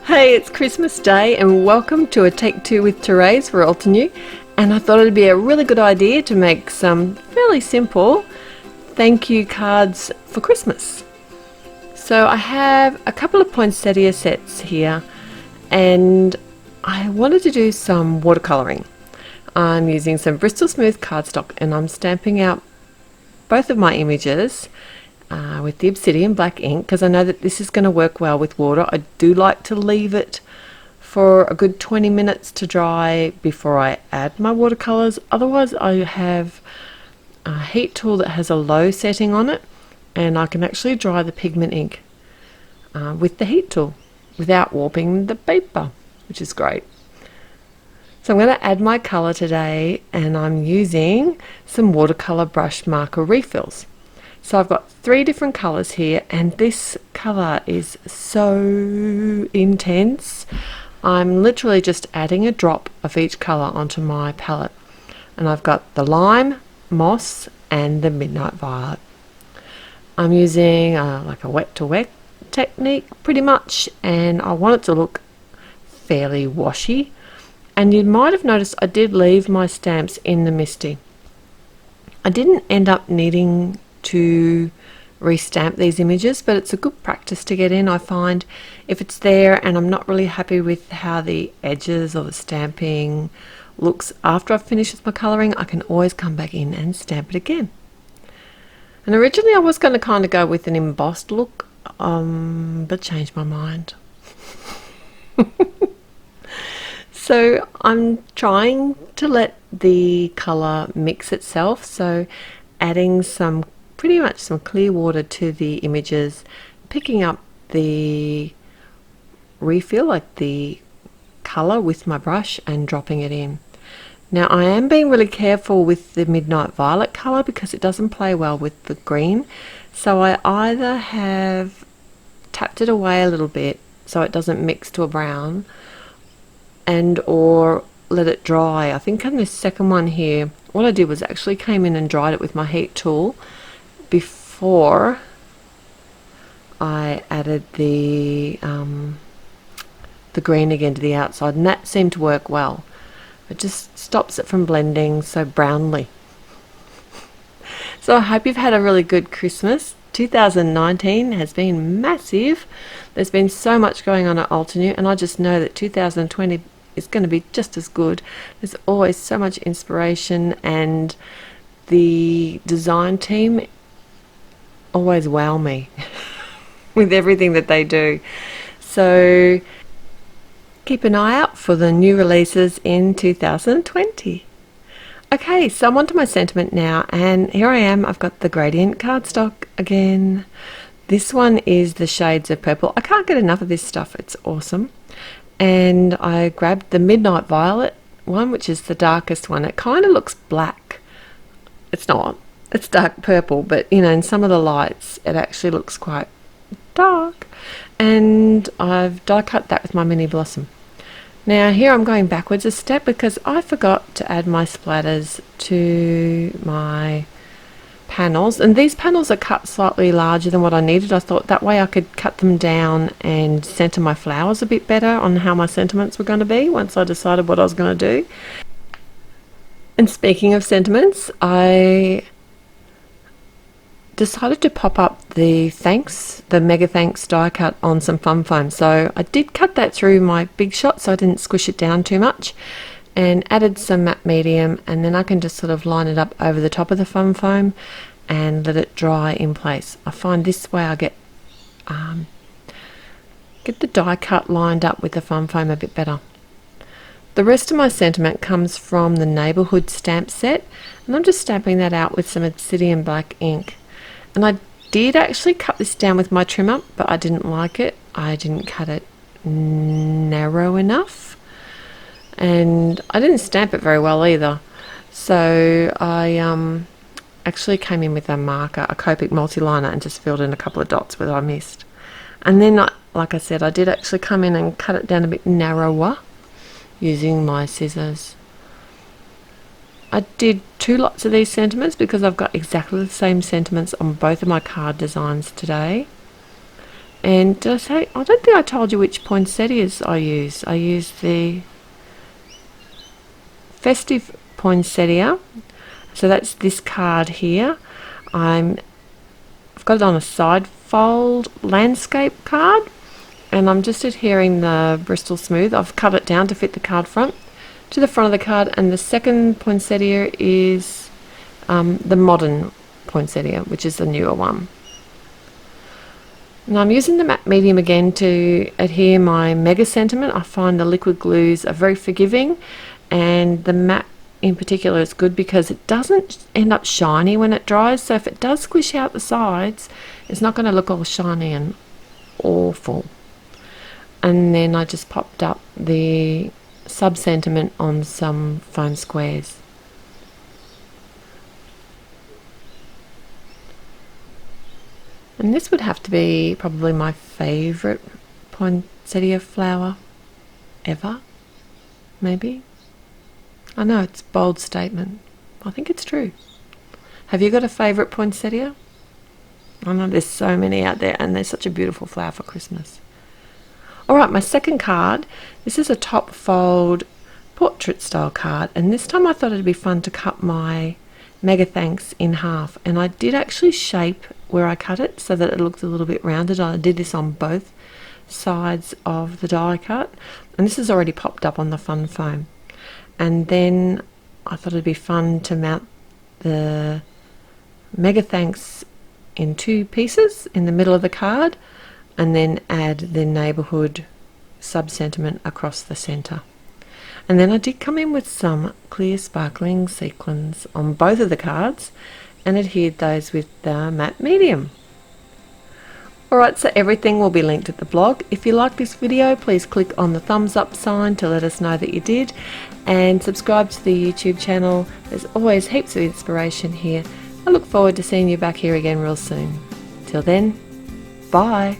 Hey, it's Christmas Day and welcome to a Take Two with Therese for Altenew. And I thought it'd be a really good idea to make some fairly simple thank you cards for Christmas. So I have a couple of poinsettia sets here and I wanted to do some watercolouring. I'm using some Bristol Smooth cardstock and I'm stamping out both of my images with the obsidian black ink because I know that this is going to work well with water. I do like to leave it for a good 20 minutes to dry before I add my watercolours. Otherwise I have a heat tool that has a low setting on it and I can actually dry the pigment ink with the heat tool without warping the paper, which is great. So I'm going to add my colour today and I'm using some watercolour brush marker refills. So I've got 3 different colours here and this colour is so intense. I'm literally just adding a drop of each colour onto my palette. And I've got the lime, moss and the midnight violet. I'm using like a wet to wet technique pretty much, and I want it to look fairly washy. And you might have noticed I did leave my stamps in the MISTI. I didn't end up needing to restamp these images, but it's a good practice to get in. I find if it's there and I'm not really happy with how the edges or the stamping looks after I've finished with my colouring, I can always come back in and stamp it again. And originally I was going to kind of go with an embossed look, but changed my mind. So I'm trying to let the colour mix itself, so adding pretty much some clear water to the images, picking up the refill, like the colour with my brush and dropping it in. Now I am being really careful with the midnight violet colour because it doesn't play well with the green, so I either have tapped it away a little bit so it doesn't mix to a brown, and or let it dry. I think on this second one here what I did was actually came in and dried it with my heat tool before I added the green again to the outside, and that seemed to work well. It just stops it from blending so brownly. So I hope you've had a really good Christmas. 2019 has been massive. There's been so much going on at Altenew, and I just know that 2020 is going to be just as good. There's always so much inspiration and the design team always wow me with everything that they do. So keep an eye out for the new releases in 2020. Okay, so I'm on to my sentiment now, and here I am. I've got the gradient cardstock again. This one is the shades of purple. I can't get enough of this stuff. It's awesome. And I grabbed the midnight violet one, which is the darkest one. It kind of looks black. It's not. It's dark purple, but you know, in some of the lights it actually looks quite dark. And I've die cut that with my mini blossom. Now here I'm going backwards a step because I forgot to add my splatters to my panels, and these panels are cut slightly larger than what I needed. I thought that way I could cut them down and center my flowers a bit better on how my sentiments were going to be once I decided what I was going to do. And speaking of sentiments, I decided to pop up the mega thanks die cut on some fun foam. So I did cut that through my big shot so I didn't squish it down too much, and added some matte medium, and then I can just sort of line it up over the top of the fun foam and let it dry in place. I find this way I get the die cut lined up with the fun foam a bit better. The rest of my sentiment comes from the neighbourhood stamp set, and I'm just stamping that out with some obsidian black ink. And I did actually cut this down with my trimmer, but I didn't like it. I didn't cut it narrow enough, and I didn't stamp it very well either. So I actually came in with a marker, a Copic multi-liner, and just filled in a couple of dots where I missed. And then, like I said, I did actually come in and cut it down a bit narrower using my scissors. I did 2 lots of these sentiments because I've got exactly the same sentiments on both of my card designs today. And did I say, I don't think I told you which poinsettias I use. I use the festive poinsettia. So that's this card here. I've got it on a side fold landscape card, and I'm just adhering the Bristol Smooth. I've cut it down to fit the card front to the front of the card, and the second poinsettia is the modern poinsettia, which is the newer one. And I'm using the matte medium again to adhere my Mega Sentiment. I find the liquid glues are very forgiving, and the matte in particular is good because it doesn't end up shiny when it dries. So if it does squish out the sides, it's not going to look all shiny and awful. And then I just popped up the sub sentiment on some foam squares. And this would have to be probably my favourite poinsettia flower ever, maybe. I know it's a bold statement. I think it's true. Have you got a favourite poinsettia? I know there's so many out there, and they're such a beautiful flower for Christmas. Alright, my second card. This is a top fold portrait style card, and this time I thought it'd be fun to cut my Mega Thanks in half, and I did actually shape where I cut it so that it looked a little bit rounded. I did this on both sides of the die cut, and this is already popped up on the fun foam. And then I thought it'd be fun to mount the Mega Thanks in two pieces in the middle of the card, and then add the neighbourhood sub sentiment across the centre. And then I did come in with some clear sparkling sequins on both of the cards and adhered those with the matte medium. Alright, so everything will be linked at the blog. If you like this video, please click on the thumbs up sign to let us know that you did, and subscribe to the YouTube channel. There's always heaps of inspiration here. I look forward to seeing you back here again real soon. Till then, bye.